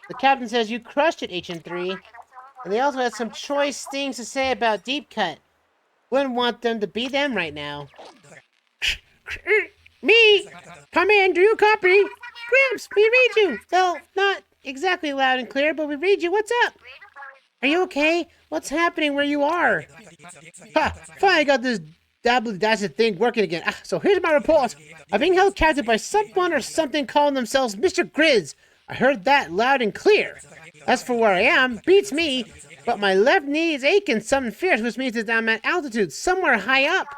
The captain says you crushed it, HN3. And they also had some choice things to say about Deep Cut. Wouldn't want them to be them right now. Me! Come in, do you copy? Gramps, we read you! Well, not exactly loud and clear, but we read you. What's up? Are you okay? What's happening where you are? Ha! Finally got this dabbly-dazzly thing working again. So here's my report. I'm being held captive by someone or something calling themselves Mr. Grizz. I heard that loud and clear. As for where I am, beats me, but my left knee is aching something fierce, which means that I'm at altitude, somewhere high up.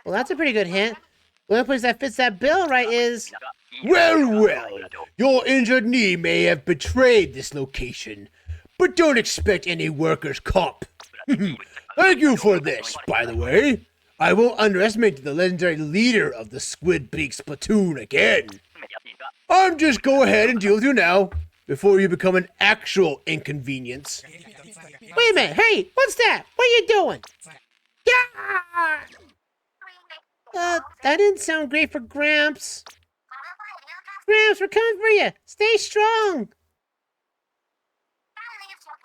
Well, that's a pretty good hint. The only place that fits that bill right is... Well, your injured knee may have betrayed this location, but don't expect any workers' comp. Thank you for this, by the way. I won't underestimate the legendary leader of the Squid Beak Splatoon again. I'm just go ahead and deal with you now, before you become an actual inconvenience. Wait a minute, hey, what's that? What are you doing? Yeah! That didn't sound great for Gramps. Gramps, we're coming for you. Stay strong.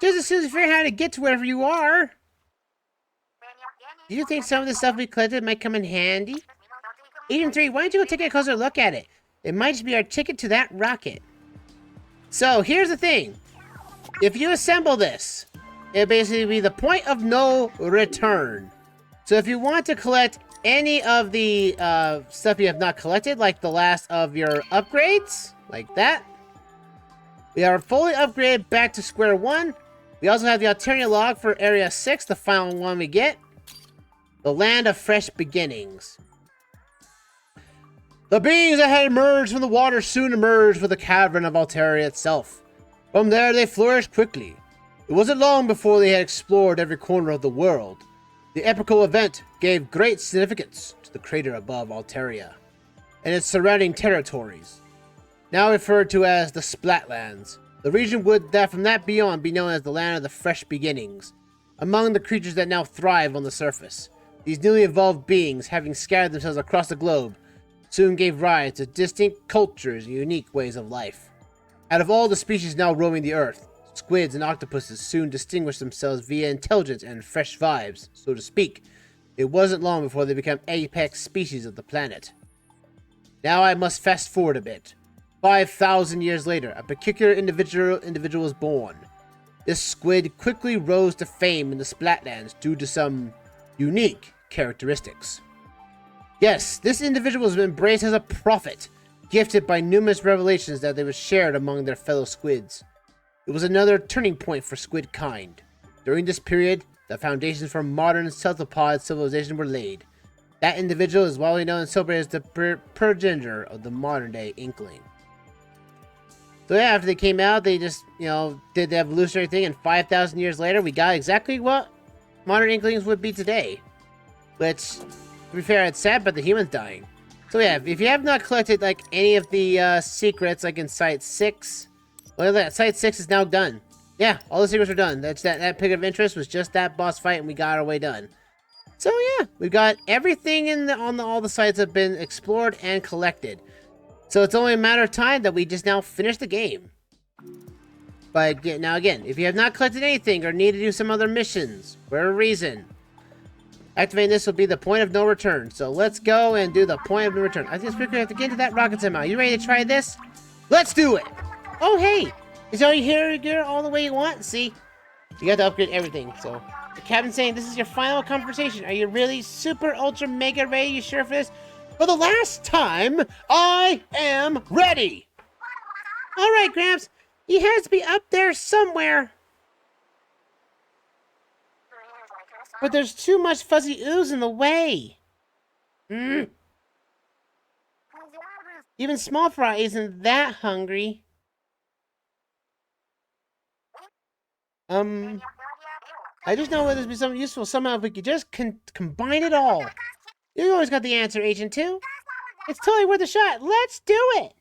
Just as soon as you figure out how to get to wherever you are. Do you think some of the stuff we collected might come in handy? Agent 3, why don't you go take a closer look at it? It might just be our ticket to that rocket. So, here's the thing. If you assemble this, it'll basically be the point of no return. So if you want to collect any of the stuff you have not collected, like the last of your upgrades, like that, we are fully upgraded back to square one. We also have the alternative log for Area 6, the final one we get. The Land of Fresh Beginnings. The beings that had emerged from the water soon emerged from the cavern of Alteria itself. From there they flourished quickly. It wasn't long before they had explored every corner of the world. The epical event gave great significance to the crater above Alteria and its surrounding territories, now referred to as the Splatlands. The region would from that beyond be known as the Land of the Fresh Beginnings. Among the creatures that now thrive on the surface, these newly evolved beings, having scattered themselves across the globe, soon gave rise to distinct cultures and unique ways of life. Out of all the species now roaming the earth, squids and octopuses soon distinguished themselves via intelligence and fresh vibes, so to speak. It wasn't long before they became apex species of the planet. Now I must fast forward a bit. 5,000 years later, a peculiar individual was born. This squid quickly rose to fame in the Splatlands due to some unique characteristics. Yes, this individual was embraced as a prophet, gifted by numerous revelations that they were shared among their fellow squids. It was another turning point for squid kind. During this period, the foundations for modern cephalopod civilization were laid. That individual is widely known and celebrated as the progenitor of the modern-day Inkling. So yeah, after they came out, they just, did the evolutionary thing, and 5,000 years later, we got exactly what modern Inklings would be today. Which, to be fair, it's sad, but the human's dying. So yeah, if you have not collected, like, any of the secrets, like in Site 6, well, that Site 6 is now done. Yeah, all the secrets are done. That pick of interest was just that boss fight, and we got our way done. So yeah, we've got everything all the sites have been explored and collected. So it's only a matter of time that we just now finish the game. But now again, if you have not collected anything or need to do some other missions for a reason, activating this will be the point of no return. So let's go and do the point of no return. I think we're gonna have to get into that rocket somehow. You ready to try this? Let's do it! Oh hey! Is all you here all the way you want? See? You got to upgrade everything, so. The captain's saying this is your final confrontation. Are you really super ultra mega ready? You sure for this? For the last time, I am ready! Alright, Gramps. He has to be up there somewhere. But there's too much fuzzy ooze in the way. Even small fry isn't that hungry. I just know this would be something useful somehow if we could just combine it all. You always got the answer, Agent 2. It's totally worth a shot. Let's do it!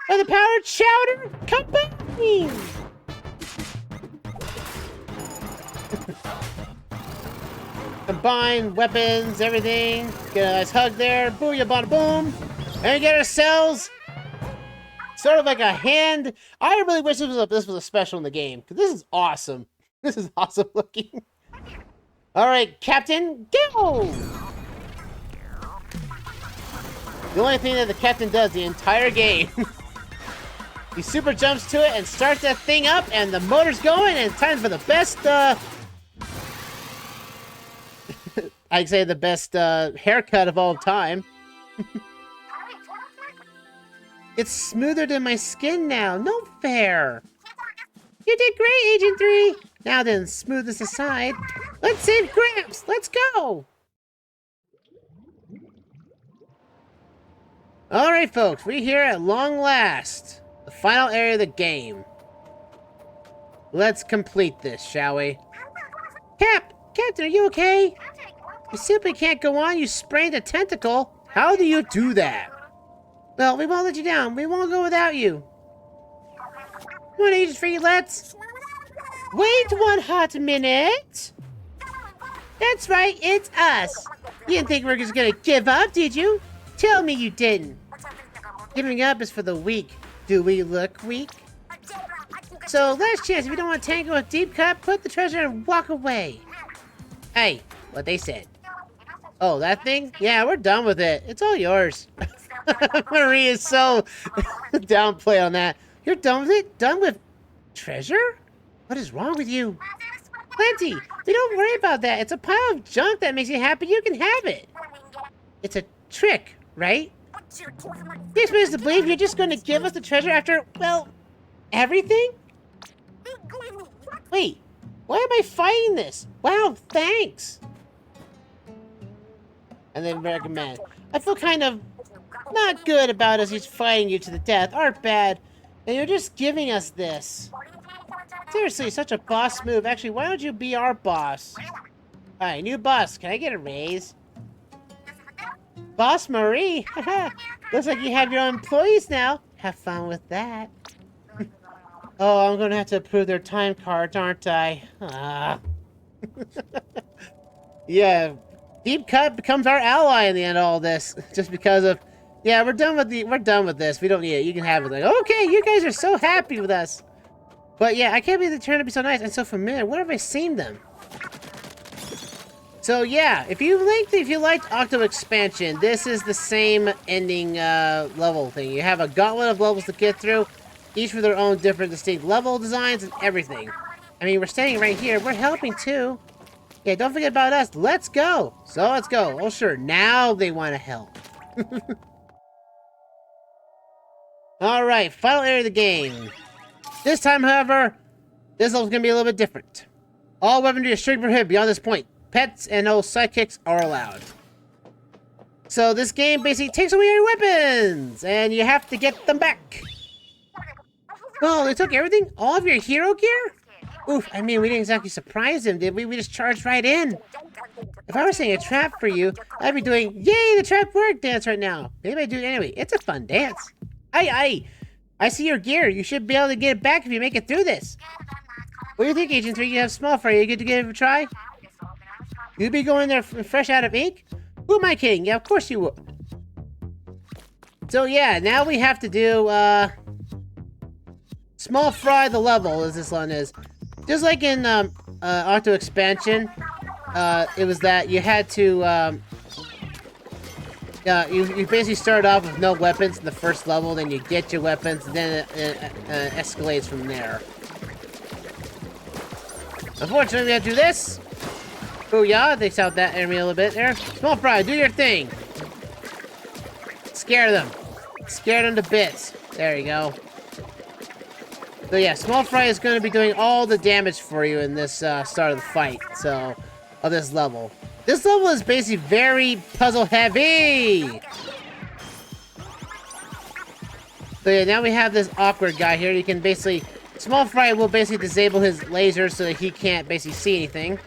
By the power of chowder, combine! Combine weapons, everything. Get a nice hug there. Booyah, bada boom. And we get ourselves sort of like a hand. I really wish this was a special in the game, because this is awesome. This is awesome looking. All right, Captain, go! The only thing that the captain does the entire game. He super jumps to it and starts that thing up, and the motor's going, and it's time for the best, I'd say the best, haircut of all time. It's smoother than my skin now. No fair. You did great, Agent 3. Now then, smooth this aside. Let's save Gramps. Let's go. All right, folks. We're here at long last. The final area of the game. Let's complete this, shall we? Captain, are you okay? You simply can't go on. You sprained a tentacle. How do you do that? Well, we won't let you down. We won't go without you. Come on, Agent 3, let's... Wait one hot minute. That's right, it's us. You didn't think we were just gonna give up, did you? Tell me you didn't. Giving up is for the weak. Do we look weak? So, last chance, if you don't want to tangle with Deep Cut, put the treasure and walk away. Hey, what they said. Oh, that thing? Yeah, we're done with it. It's all yours. Marie is so downplay on that. You're done with it? Done with treasure? What is wrong with you? Plenty. We don't worry about that. It's a pile of junk that makes you happy. You can have it. It's a trick, right? You expect us to believe you're just going to give us the treasure after, well, everything? Wait, why am I fighting this? Wow, thanks. And then recommend. I feel kind of not good about us just fighting you to the death. Aren't bad. And you're just giving us this. Seriously, such a boss move. Actually, why don't you be our boss? Alright, new boss. Can I get a raise? Boss Marie? Looks like you have your own employees now. Have fun with that. Oh, I'm gonna have to approve their time cards, aren't I? Ah. Yeah, Deep Cut becomes our ally in the end of all this. Just because of... Yeah, we're done with this. We don't need it. You can have it. Like, okay, you guys are so happy with us. But yeah, I can't believe they turned out to be so nice and so familiar. Where have I seen them? So yeah, if you liked Octo Expansion, this is the same ending level thing. You have a gauntlet of levels to get through, each with their own different distinct level designs and everything. I mean, we're standing right here. We're helping too. Yeah, don't forget about us. Let's go. So let's go. Oh sure, now they want to help. Alright, final area of the game. This time, however, this level's gonna be a little bit different. All weaponry is strictly prohibited beyond this point. Pets and no sidekicks are allowed. So this game basically takes away your weapons, and you have to get them back. Oh, they took everything? All of your hero gear? Oof, I mean, we didn't exactly surprise him, did we? We just charged right in. If I were setting a trap for you, I'd be doing, yay, the trap worked dance right now. Maybe I do it anyway. It's a fun dance. I see your gear. You should be able to get it back if you make it through this. What do you think, Agent 3? You have small fry. You good to give it a try? You'd be going there fresh out of ink? Who am I kidding? Yeah, of course you would. So yeah, now we have to do, small fry the level, as this one is. Just like in, Octo Expansion, it was that you had to, you basically start off with no weapons in the first level, then you get your weapons, and then it escalates from there. Unfortunately, we have to do this. Booyah, they out that enemy a little bit there. Small fry, do your thing. Scare them. Scare them to bits. There you go. So yeah, small fry is going to be doing all the damage for you in this start of the fight, so, of this level. This level is basically very puzzle heavy. So yeah, now we have this awkward guy here. You can basically, small fry will basically disable his laser so that he can't basically see anything.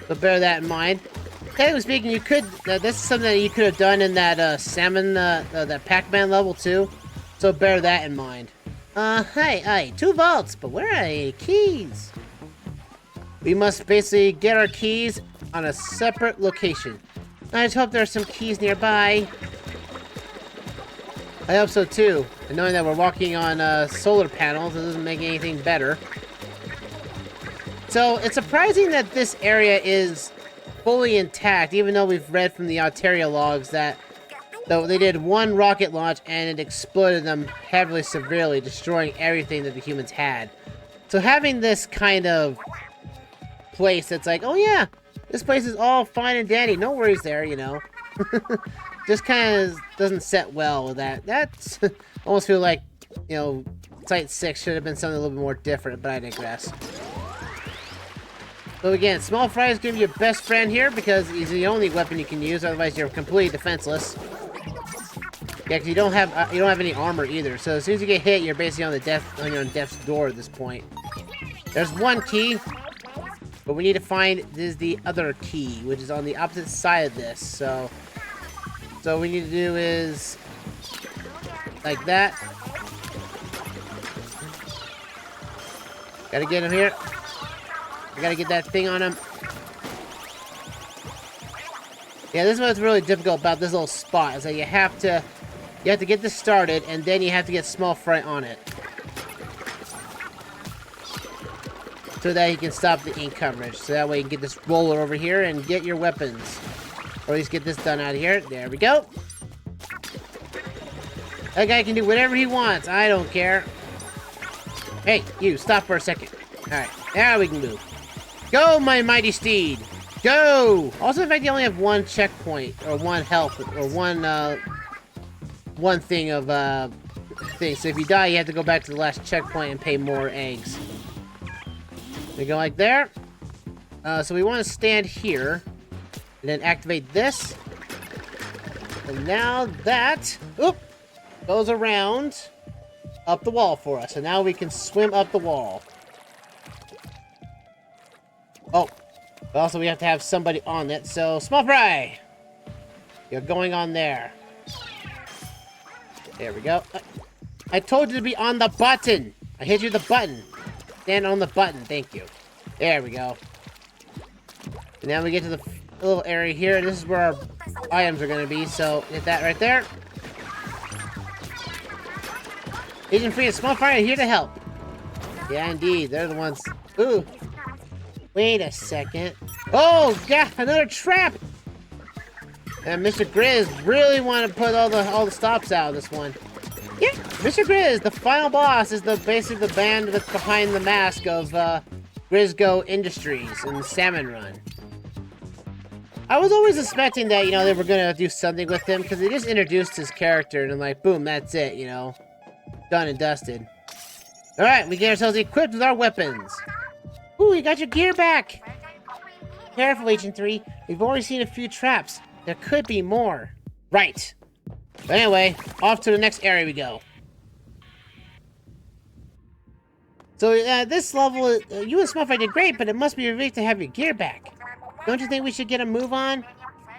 So bear that in mind. Technically speaking, you could. This is something that you could have done in that salmon, that Pac-Man level too. So bear that in mind. Hi, 2 vaults, but where are the keys? We must basically get our keys on a separate location. I just hope there are some keys nearby. I hope so too. And knowing that we're walking on solar panels, it doesn't make anything better. So it's surprising that this area is fully intact, even though we've read from the Altaria logs that though they did 1 rocket launch and it exploded them heavily severely, destroying everything that the humans had. So having this kind of place that's like, oh yeah, this place is all fine and dandy, no worries there, you know. Just kind of doesn't set well with that. That's almost feel like, you know, Site 6 should have been something a little bit more different, but I digress. So again, Small Fry is going to be your best friend here because he's the only weapon you can use, otherwise you're completely defenseless. Yeah, because you don't have any armor either. So as soon as you get hit, you're basically on your death's door at this point. There's 1 key, but we need to find the other key, which is on the opposite side of this. So what we need to do is like that. Gotta get him here. I gotta get that thing on him. Yeah, this is what's really difficult about this little spot. Is that you have to get this started, and then you have to get Small Fry on it, so that he can stop the ink coverage. So that way you can get this roller over here and get your weapons, or at least get this done out of here. There we go. That guy can do whatever he wants. I don't care. Hey, you, stop for a second. All right, now we can move. Go, my mighty steed! Go! Also, in fact, you only have 1 checkpoint, or 1 health, or one thing of, thing. So if you die, you have to go back to the last checkpoint and pay more eggs. We go like there. So we want to stand here, and then activate this. And now that, goes around up the wall for us. So now we can swim up the wall. Oh, but also we have to have somebody on it. So, Small Fry, you're going on there. There we go. I told you to be on the button. I hit you the button. Stand on the button. Thank you. There we go. And now we get to the little area here, and this is where our items are going to be. So, hit that right there. Agent Free and Small Fry are here to help. Yeah, indeed. They're the ones. Ooh. Wait a second. Oh, God, another trap! And Mr. Grizz really want to put all the stops out of this one. Yeah, Mr. Grizz, the final boss, is basically the band that's behind the mask of Grizz Go Industries and the Salmon Run. I was always expecting that, you know, they were gonna do something with him because they just introduced his character and I'm like, boom, that's it, you know, done and dusted. All right, we get ourselves equipped with our weapons. Ooh, you got your gear back! Careful, Agent 3. We've already seen a few traps. There could be more. Right. But anyway, off to the next area we go. So, this level, you and Small Fry did great, but it must be a relief to have your gear back. Don't you think we should get a move on?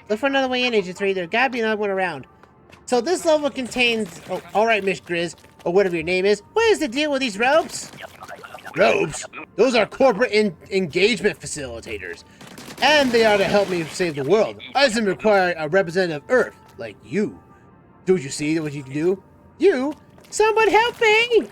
Look for another way in, Agent 3. There gotta be another one around. So this level contains... Oh, alright, Miss Grizz, or whatever your name is. What is the deal with these ropes? Ropes? Those are corporate engagement facilitators. And they are to help me save the world. I just require a representative of Earth, like you. Don't you see what you can do? You? Someone help me!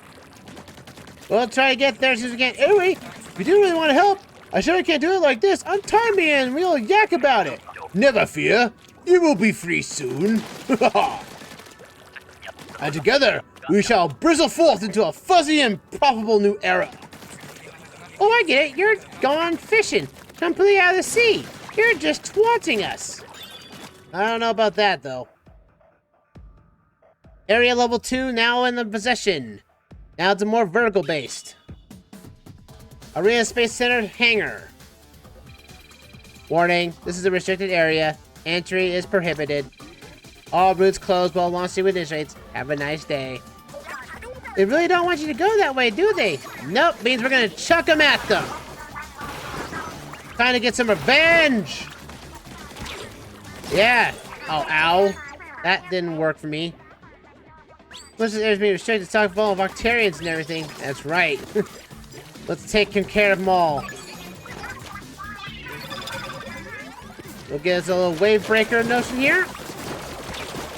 We'll try to get there as soon as we can. Anyway, if you do really want to help, I sure can't do it like this. Untie me and we'll yak about it. Never fear. You will be free soon. And together, we shall bristle forth into a fuzzy and probable new era. Oh, I get it. You're gone fishing. Completely out of the sea. You're just taunting us. I don't know about that, though. Area level 2 now in the possession. Now it's a more vertical based. Arena Space Center hangar. Warning, this is a restricted area. Entry is prohibited. All routes closed while launch sequence initiates. Have a nice day. They really don't want you to go that way, do they? Nope, means we're gonna chuck them at them. Trying to get some revenge. Yeah. Oh, ow. That didn't work for me. Most of the areas being restricted to stock full of Octarians and everything. That's right. Let's take care of them all. We'll get us a little wave breaker notion here.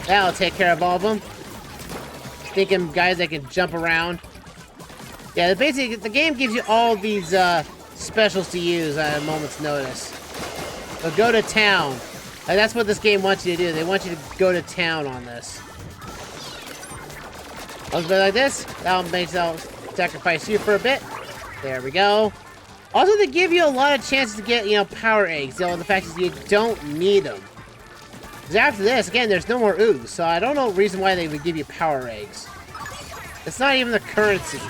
That'll take care of all of them. Thinking guys that can jump around. Yeah, basically the game gives you all these specials to use at a moment's notice. So go to town. And that's what this game wants you to do. They want you to go to town on this. A bit like this. That'll sacrifice you for a bit. There we go. Also, they give you a lot of chances to get, you know, power eggs. Though the fact is you don't need them. Because after this, again, there's no more ooze. So I don't know the reason why they would give you power eggs. It's not even the currency.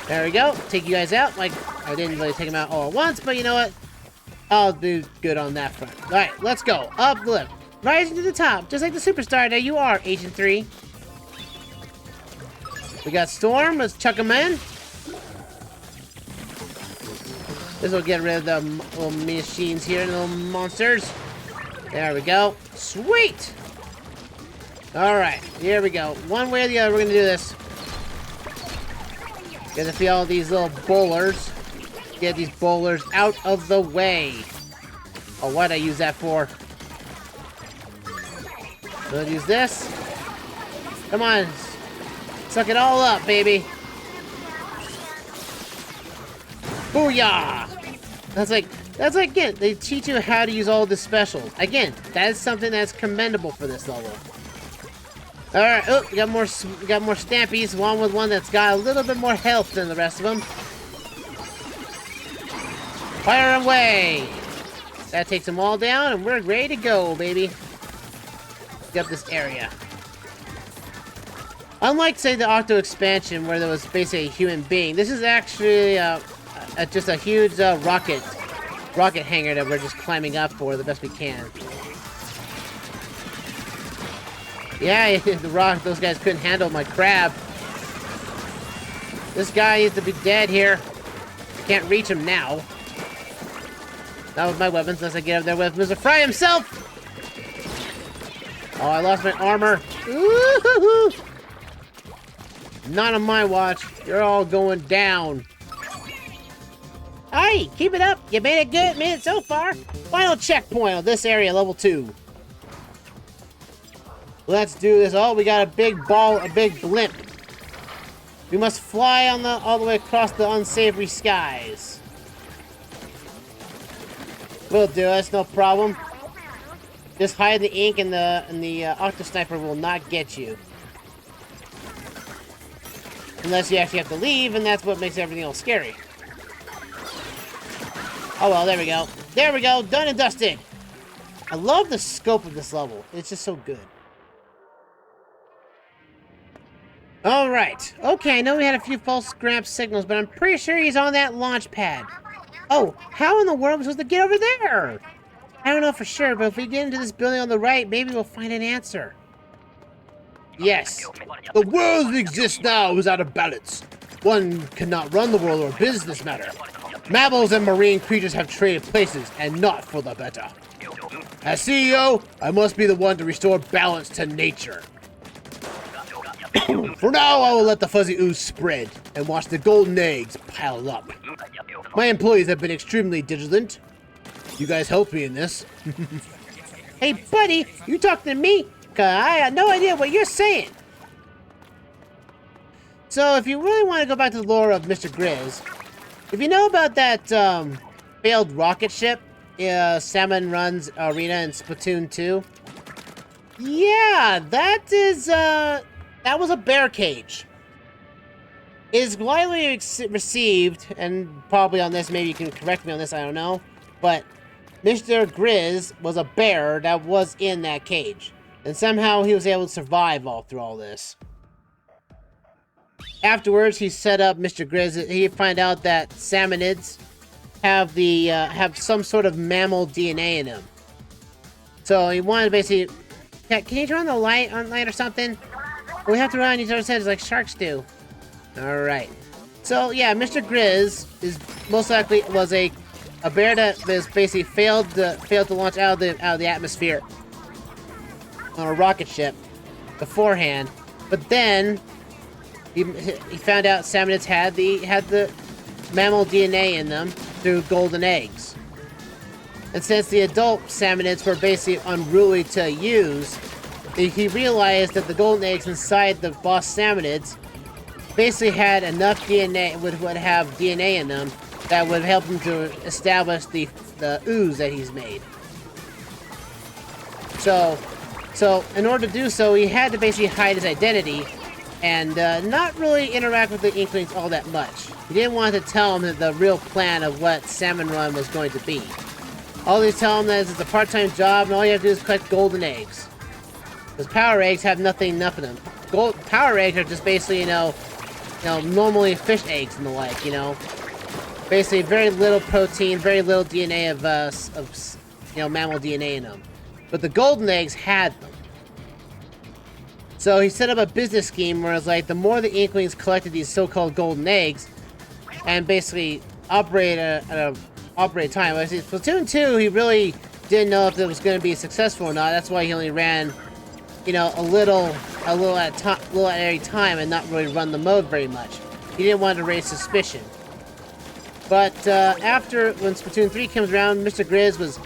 There we go. Take you guys out. Like, I didn't really take them out all at once, but you know what? I'll do good on that front. Alright, let's go. Up the lift. Rising to the top, just like the superstar that you are, Agent 3. We got Storm. Let's chuck him in. This will get rid of the little machines here, little monsters. There we go. Sweet! Alright, here we go. One way or the other, we're gonna do this. Get to feel all these little bowlers. Get these bowlers out of the way. Oh, what'd I use that for? We'll use this. Come on. Suck it all up, baby. Booyah! That's like, again, they teach you how to use all the specials. Again, that is something that's commendable for this level. Alright, oh, we got more stampies. One with one that's got a little bit more health than the rest of them. Fire away! That takes them all down, and we're ready to go, baby. Get up this area. Unlike, say, the Octo expansion, where there was basically a human being, this is actually just a huge rocket hangar that we're just climbing up for the best we can. Yeah, those guys couldn't handle my crab. This guy needs to be dead here. Can't reach him now. Not with my weapons, unless I get up there with Mr. Fry himself! Oh, I lost my armor. Ooh-hoo-hoo. Not on my watch. You're all going down. Hey, keep it up. You made it good. Made it so far. Final checkpoint of this area, level 2. Let's do this. Oh, we got a big ball, a big blimp. We must fly on all the way across the unsavory skies. We'll do it. It's no problem. Just hide the ink, and the Octo Sniper will not get you. Unless you actually have to leave, and that's what makes everything all scary. Oh well, there we go. There we go. Done and dusted. I love the scope of this level. It's just so good. Alright. Okay, I know we had a few false Gramps signals, but I'm pretty sure he's on that launch pad. Oh, how in the world are we supposed to get over there? I don't know for sure, but if we get into this building on the right, maybe we'll find an answer. Yes. The world that exists now is out of balance. One cannot run the world or business matter. Mammals and marine creatures have traded places, and not for the better. As CEO, I must be the one to restore balance to nature. For now, I will let the fuzzy ooze spread, and watch the golden eggs pile up. My employees have been extremely vigilant. You guys helped me in this. Hey, buddy, you talking to me? 'Cause I had no idea what you're saying. So, if you really want to go back to the lore of Mr. Grizz, if you know about that failed rocket ship, Salmon Run's arena in Splatoon 2, yeah, that was a bear cage. It is widely received, and probably on this, maybe you can correct me on this, I don't know, but Mr. Grizz was a bear that was in that cage. And somehow he was able to survive through all this. Afterwards, he set up Mr. Grizz. He found out that salmonids have some sort of mammal DNA in them. So he wanted to basically... Can you turn on the light or something? We have to run on each other's heads like sharks do. Alright. So, yeah, Mr. Grizz is most likely was a a bear that was basically failed to launch out of the atmosphere on a rocket ship beforehand. But then he found out salmonids had the mammal DNA in them through golden eggs. And since the adult salmonids were basically unruly to use, he realized that the golden eggs inside the boss salmonids basically had enough DNA, would have DNA in them that would help him to establish the ooze that he's made. So in order to do so, he had to basically hide his identity and not really interact with the Inklings all that much. He didn't want to tell them the real plan of what Salmon Run was going to be. All they tell him that it's a part-time job and all you have to do is collect golden eggs. Because power eggs have nothing enough in them. Power eggs are just basically, normally fish eggs and the like, Basically very little protein, very little DNA of mammal DNA in them. But the golden eggs had them. So he set up a business scheme where it's like the more the Inklings collected these so-called golden eggs and basically operate at a time. Like Splatoon 2, he really didn't know if it was going to be successful or not. That's why he only ran, a little at every time and not really run the mode very much. He didn't want to raise suspicion. But when Splatoon 3 comes around, Mr. Grizz was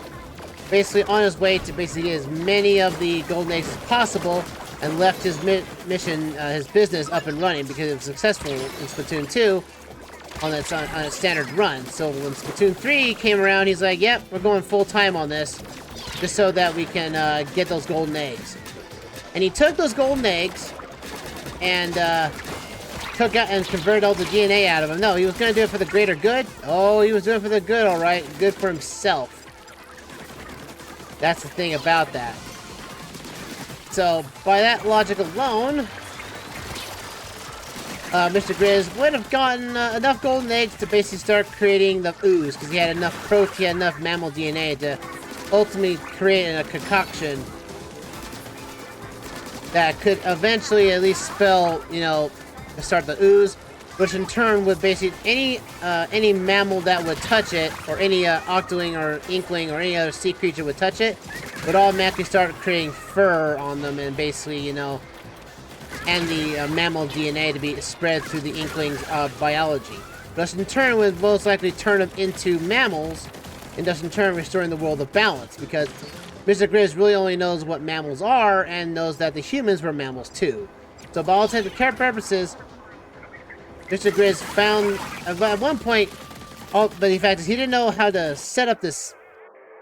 basically on his way to basically get as many of the golden eggs as possible and left his mission, his business up and running because it was successful in Splatoon 2 on its standard run. So when Splatoon 3 came around, he's like, yep, we're going full time on this just so that we can get those golden eggs. And he took those golden eggs and took out and converted all the DNA out of them. No, he was going to do it for the greater good. Oh, he was doing it for the good, all right. Good for himself. That's the thing about that. So, by that logic alone, Mr. Grizz would have gotten enough golden eggs to basically start creating the ooze, because he had enough protein, he had enough mammal DNA to ultimately create a concoction that could eventually at least spell, start the ooze, which in turn would basically any mammal that would touch it, or any octoling or inkling or any other sea creature would touch it, would automatically start creating fur on them and basically, and the mammal DNA to be spread through the inkling's biology. Thus in turn would most likely turn them into mammals, and thus in turn restoring the world of balance, because Mr. Grizz really only knows what mammals are and knows that the humans were mammals too. So by all intents and purposes, Mr. Grizz found, at one point, but the fact is he didn't know how to set up this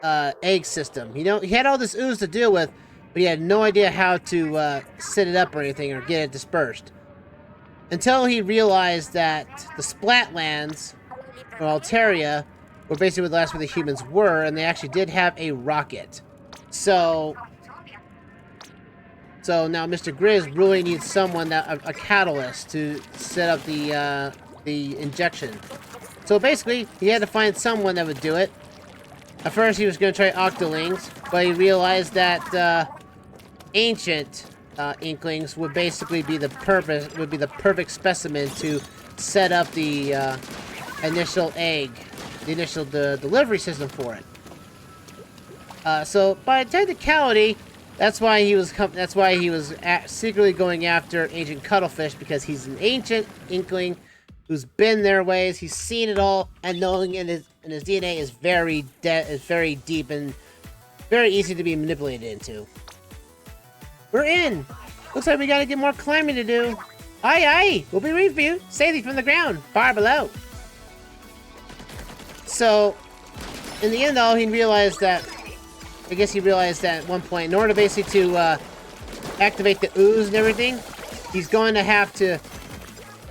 egg system. He had all this ooze to deal with, but he had no idea how to set it up or anything or get it dispersed. Until he realized that the Splatlands, or Alteria, were basically where that's where the humans were, and they actually did have a rocket. So now Mr. Grizz really needs someone, a catalyst, to set up the injection. So basically, he had to find someone that would do it. At first, he was going to try octolings, but he realized that ancient inklings would basically be the perfect specimen to set up the initial egg, the initial delivery system for it. So by technicality, that's why he was secretly going after ancient cuttlefish, because he's an ancient inkling who's been their ways. He's seen it all, and knowing in his DNA is very deep and very easy to be manipulated into. We're in. Looks like we gotta get more climbing to do. Aye, aye. We'll be waiting for you. Safely from the ground, far below. So, in the end, though, he realized that at one point, in order basically to activate the ooze and everything, he's going to have to,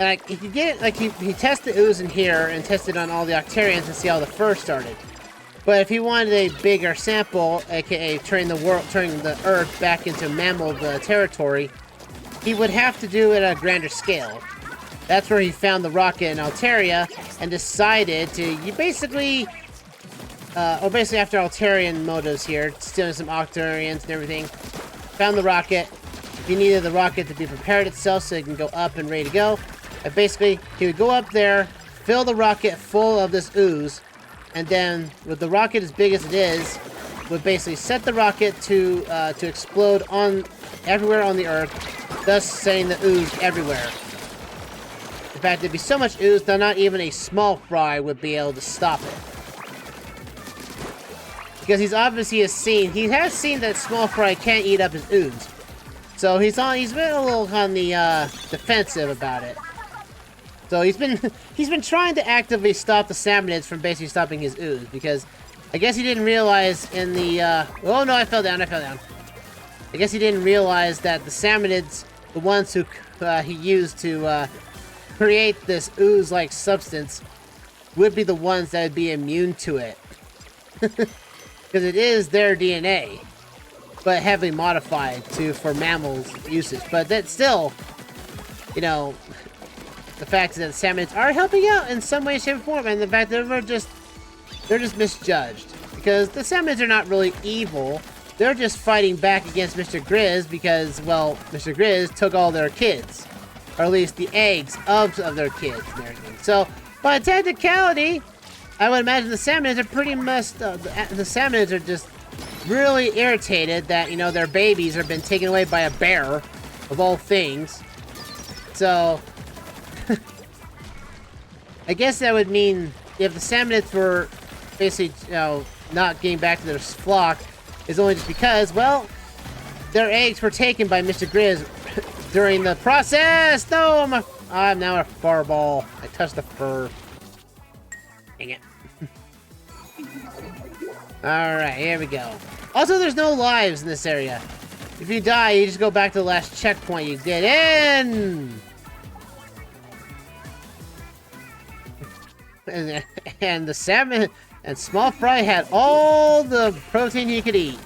like, if you get it, like, he tested the ooze in here and tested on all the Octarians and see how the fur started. But if he wanted a bigger sample, aka turning the Earth back into mammal territory, he would have to do it at a grander scale. That's where he found the rocket in Alteria and decided to basically after Altarian motives here, stealing some Octarians and everything, found the rocket. He needed the rocket to be prepared itself so it can go up and ready to go. And basically, he would go up there, fill the rocket full of this ooze, and then with the rocket as big as it is, would basically set the rocket to explode on everywhere on the Earth, thus sending the ooze everywhere. In fact, there'd be so much ooze that not even a small fry would be able to stop it. Because he has seen that small fry can't eat up his ooze. So he's been a little on the defensive about it. So he's been trying to actively stop the Salmonids from basically stopping his ooze, because I guess he didn't realize in the oh no, I fell down. I guess he didn't realize that the Salmonids, the ones who he used to create this ooze-like substance, would be the ones that would be immune to it. Because it is their DNA, but heavily modified for mammals' usage. But that's still, you know, the fact that the Salmonids are helping out in some way, shape, or form, and the fact that they're just misjudged. Because the Salmonids are not really evil. They're just fighting back against Mr. Grizz because, well, Mr. Grizz took all their kids. Or at least the eggs of their kids and everything. So, by technicality, I would imagine the Salmonids are pretty messed up. The Salmonids are just really irritated that, you know, their babies have been taken away by a bear, of all things. So, I guess that would mean if the Salmonids were basically, you know, not getting back to their flock, is only just because, well, their eggs were taken by Mr. Grizz during the process. No, I'm now a fireball. I touched the fur. Dang it. Alright, here we go. Also, there's no lives in this area. If you die, you just go back to the last checkpoint you did in. And the salmon and small fry had all the protein he could eat.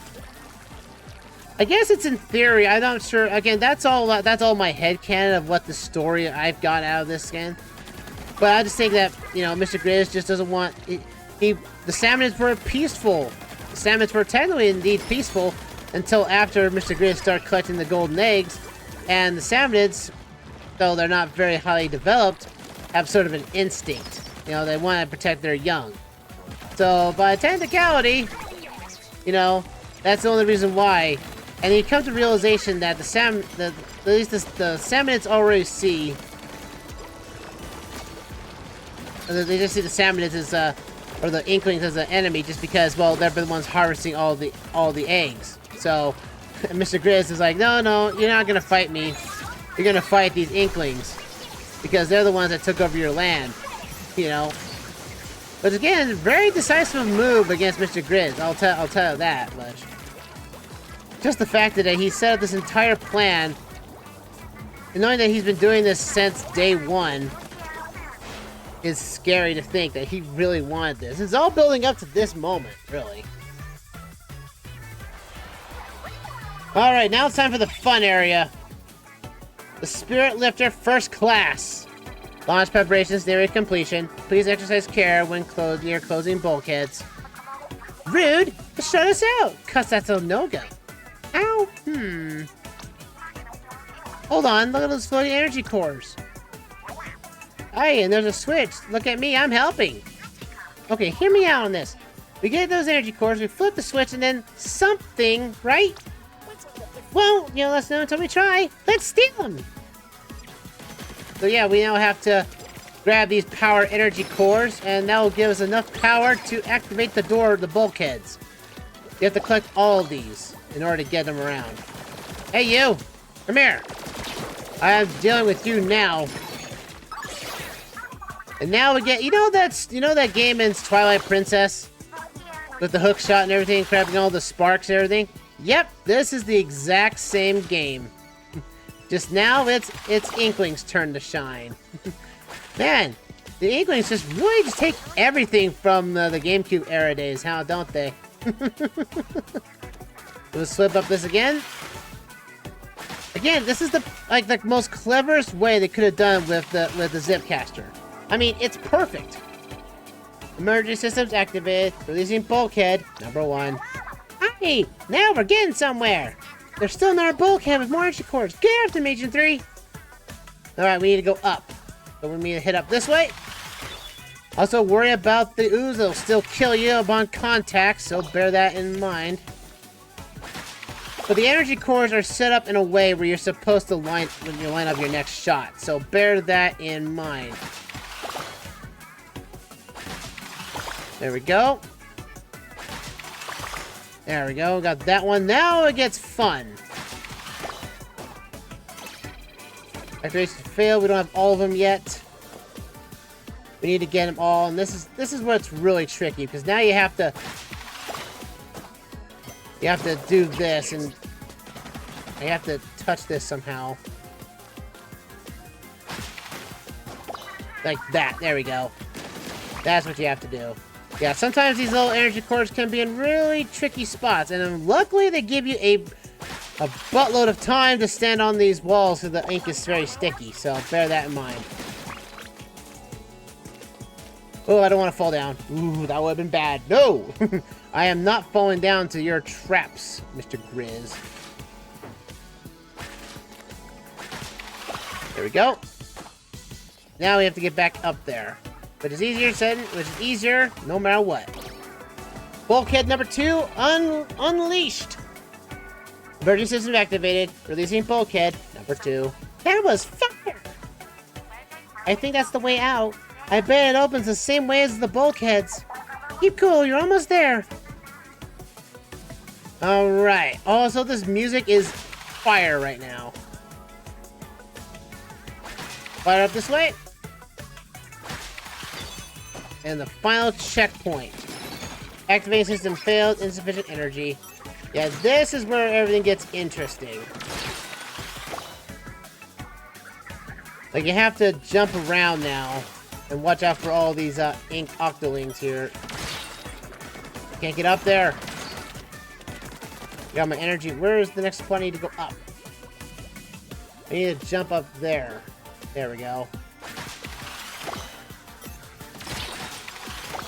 I guess it's in theory. I'm not sure. Again, that's all my headcanon of what the story I've got out of this skin. But I just think that, you know, Mr. Grizz just doesn't want... The Salmonids were peaceful. The Salmonids were technically indeed peaceful until after Mr. Grizz started collecting the golden eggs. And the Salmonids, though they're not very highly developed, have sort of an instinct. You know, they want to protect their young. So, by technicality, you know, that's the only reason why. And you come to the realization that at least the Salmonids already see... They just see the Salmonids as, or the Inklings as an enemy just because, well, they're the ones harvesting all the eggs. So, Mr. Grizz is like, no, you're not gonna fight me. You're gonna fight these Inklings. Because they're the ones that took over your land. You know? But again, very decisive move against Mr. Grizz. I'll tell you that much. Just the fact that he set up this entire plan, and knowing that he's been doing this since day one, is scary to think that he really wanted this. It's all building up to this moment, really. Alright, now it's time for the fun area. The Spirit Lifter First Class. Launch preparations near completion. Please exercise care when near closing bulkheads. Rude! Shut us out! Cause that's a no-go. Ow! Hold on, look at those floating energy cores. Hey, and there's a switch. Look at me, I'm helping. Okay, hear me out on this. We get those energy cores, we flip the switch, and then something, right? Well, you know, let's know until we try. Let's steal them. So yeah, we now have to grab these power energy cores, and that will give us enough power to activate the bulkheads. You have to collect all of these in order to get them around. Hey, you! Come here! I'm dealing with you now. And now we get, you know that game in Twilight Princess? With the hook shot and everything, grabbing all the sparks and everything? Yep, this is the exact same game. Just now, it's Inkling's turn to shine. Man, the Inklings really just take everything from the GameCube era days, how don't they? Let's flip up this again. Again, this is the most cleverest way they could have done with the Zipcaster. I mean, it's perfect. Emergency systems activated. Releasing bulkhead number 1. Hey, now we're getting somewhere. There's still another bulkhead with more energy cores. Get after them, Agent 3. All right, we need to go up. So we need to hit up this way. Also, worry about the ooze. It'll still kill you upon contact, so bear that in mind. But the energy cores are set up in a way where you're supposed to line when you line up your next shot, so bear that in mind. There we go. There we go. Got that one. Now it gets fun. Activation failed. We don't have all of them yet. We need to get them all, and this is where it's really tricky because now you have to do this, and you have to touch this somehow, like that. There we go. That's what you have to do. Yeah, sometimes these little energy cores can be in really tricky spots, and then luckily they give you a buttload of time to stand on these walls so the ink is very sticky, so bear that in mind. Oh, I don't want to fall down. Ooh, that would have been bad. No! I am not falling down to your traps, Mr. Grizz. There we go. Now we have to get back up there. Which is easier no matter what. Bulkhead number 2, unleashed. Emergency system activated, releasing bulkhead number 2. That was fire! I think that's the way out. I bet it opens the same way as the bulkheads. Keep cool, you're almost there. Alright. Also, this music is fire right now. Fire up this way. And the final checkpoint. Activating system failed, insufficient energy. Yeah, this is where everything gets interesting. Like, you have to jump around now. And watch out for all these ink octolings here. Can't get up there. Got my energy. Where is the next spot? I need to go up. I need to jump up there. There we go.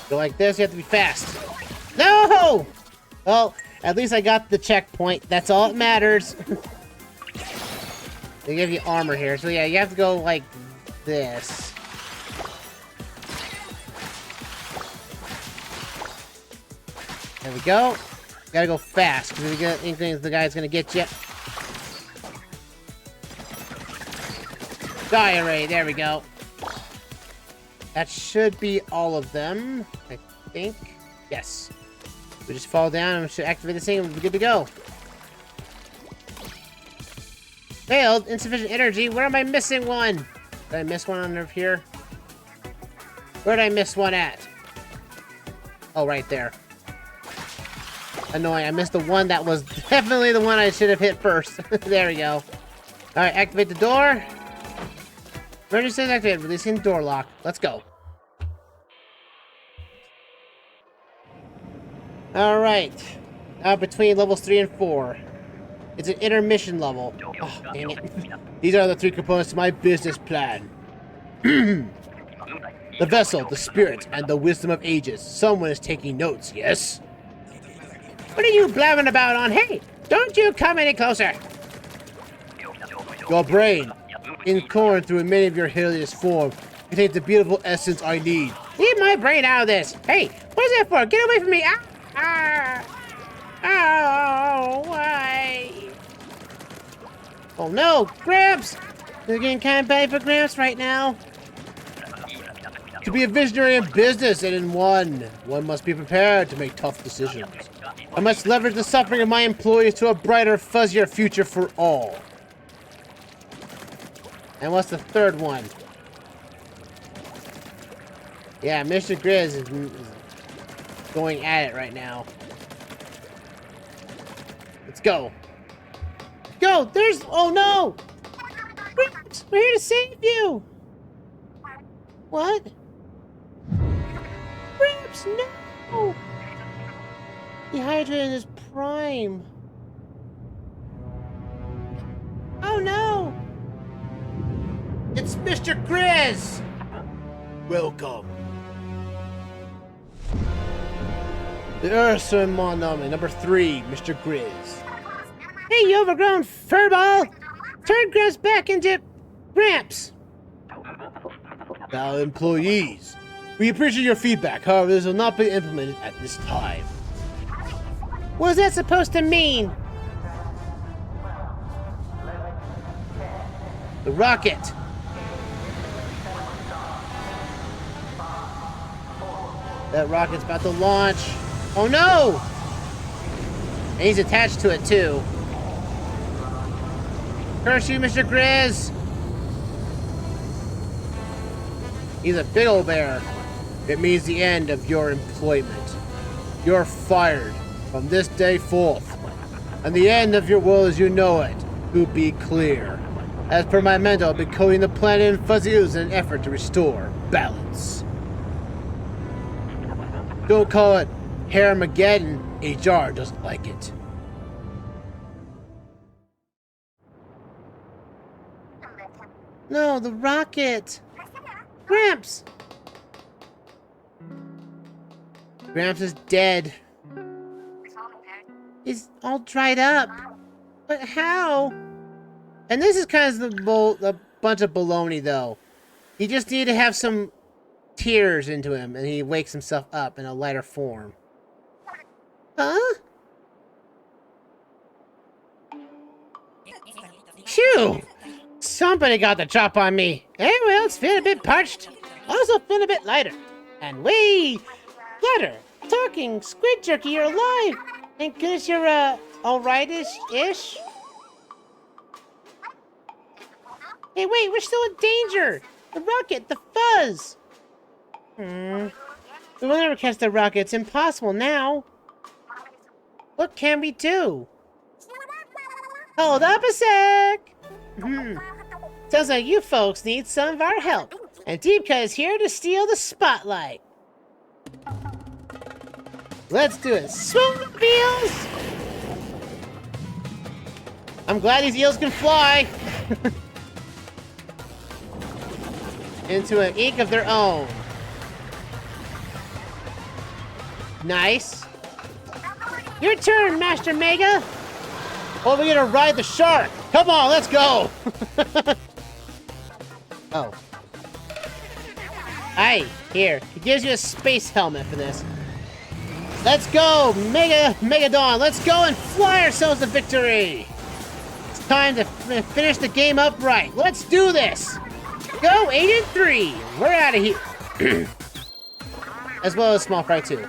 Go like this. You have to be fast. No! Well, at least I got the checkpoint. That's all that matters. They give you armor here. So yeah, you have to go like this. There we go. Gotta go fast, because if you get anything, the guy's gonna get you. Die already. There we go. That should be all of them, I think. Yes. We just fall down and we should activate this thing and we're good to go. Failed. Insufficient energy. Where am I missing one? Did I miss one under here? Where did I miss one at? Oh, right there. Annoying. I missed the one that was definitely the one I should have hit first. There we go. Alright, activate the door. Emergency system activated. Releasing door lock. Let's go. Alright. Now between levels 3 and 4. It's an intermission level. Oh, dang it. These are the 3 components to my business plan. The vessel, the spirit, and the wisdom of ages. Someone is taking notes, yes? What are you blabbing about on? Hey, don't you come any closer. Your brain, incorn through many of your hideous form, contains the beautiful essence I need. Leave my brain out of this. Hey, what is that for? Get away from me. Oh, why? Oh no, Gramps! They're getting kind of bad for Gramps right now. To be a visionary in business and in one must be prepared to make tough decisions. I must leverage the suffering of my employees to a brighter, fuzzier future for all. And what's the third one? Yeah, Mr. Grizz is going at it right now. Let's go. Go! There's... Oh no! Gramps, we're here to save you! What? Gramps, no! Dehydrated in his prime. Oh no! It's Mr. Grizz! Welcome. The Ursa Monami, number 3, Mr. Grizz. Hey, you overgrown furball! Turn Gramps back into Gramps! Now, employees, We appreciate your feedback, however, this will not be implemented at this time. What is that supposed to mean? The rocket! That rocket's about to launch. Oh no! And he's attached to it too. Curse you, Mr. Grizz! He's a big old bear. It means the end of your employment. You're fired from this day forth. And the end of your world as you know it, to be clear. As per my mendo, I'll be coating the planet in fuzzy ooze in an effort to restore balance. Don't call it Hairmageddon. HR doesn't like it. No, the rocket. Gramps! Gramps is dead. He's all dried up. But how? And this is kind of a bunch of baloney, though. He just needed to have some tears into him, and he wakes himself up in a lighter form. Huh? Phew! Somebody got the chop on me. Anyway, it's feeling a bit parched. Also feeling a bit lighter. And way lighter. Talking squid jerky, you're alive. Thank goodness you're, alright-ish? Hey, wait, we're still in danger. The rocket, the fuzz. We will never catch the rocket. It's impossible now. What can we do? Hold up a sec. Sounds like you folks need some of our help. And Deepka is here to steal the spotlight. Let's do it. Swim, eels! I'm glad these eels can fly. Into an ink of their own. Nice. Your turn, Master Mega. Oh, we're gonna ride the shark. Come on, let's go. Oh. Aye, here. He gives you a space helmet for this. Let's go, Megadon. Let's go and fly ourselves to victory. It's time to finish the game up right. Let's do this. Go, 8 and 3. We're out of here. As well as Small Fry 2.